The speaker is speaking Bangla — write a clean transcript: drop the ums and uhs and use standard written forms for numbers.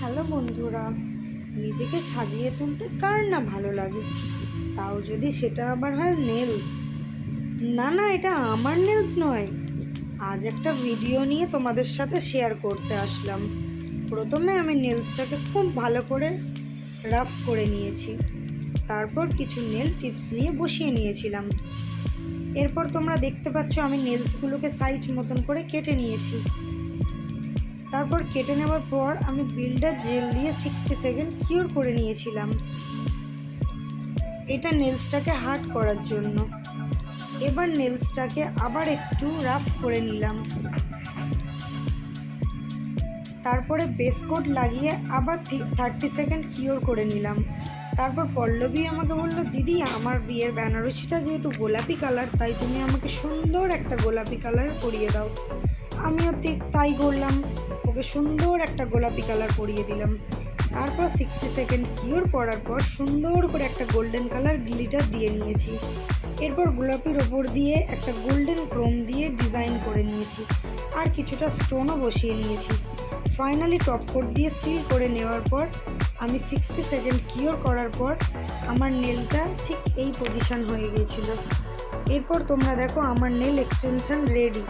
হ্যালো বন্ধুরা, নিজেকে সাজিয়ে তুলতে কার না ভালো লাগে, তাও যদি সেটা আবার হয় নেলস। না না, এটা আমার নেলস নয়। আজ একটা ভিডিও নিয়ে তোমাদের সাথে শেয়ার করতে আসলাম। প্রথমে আমি নেলসটাকে খুব ভালো করে রাফ করে নিয়েছি, তারপর কিছু নেল টিপস নিয়ে বসিয়ে নিয়েছিলাম। এরপর তোমরা দেখতে পাচ্ছ আমি নেলসগুলোকে সাইজ মতন করে কেটে নিয়েছি। তারপর কেটে নেওয়ার পর আমি বিল্ডার জেল দিয়ে 60 সেকেন্ড কিউর করে নিয়েছিলাম, এটা নেলসটাকে হার্ড করার জন্য। এবার নেলসটাকে আবার একটু রাফ করে নিলাম, তারপরে বেস কোট লাগিয়ে আবার 30 সেকেন্ড কিওর করে নিলাম। তারপর পল্লবী আমাকে বললো, দিদি আমার বিয়ের বেনারসিটা যেহেতু গোলাপি কালার, তাই তুমি আমাকে সুন্দর একটা গোলাপি কালার করিয়ে দাও। আমিও ঠিক তাই করলাম, ওকে সুন্দর একটা গোলাপি কালার করিয়ে দিলাম। তারপর 60 সেকেন্ড কিওর করার পর সুন্দর করে একটা গোল্ডেন কালার গ্লিটার দিয়ে নিয়েছি। এরপর গোলাপির ওপর দিয়ে একটা গোল্ডেন ক্রোম দিয়ে ডিজাইন করে নিয়েছি, আর কিছুটা স্টোনও বসিয়ে নিয়েছি। ফাইনালি টপ কোট দিয়ে সিল করে নেওয়ার পর আমি 60 সেকেন্ড কিওর করার পর আমার নেলটা ঠিক এই পজিশন হয়ে গিয়েছিল। এরপর তোমরা দেখো আমার নেল এক্সটেনশন রেডি।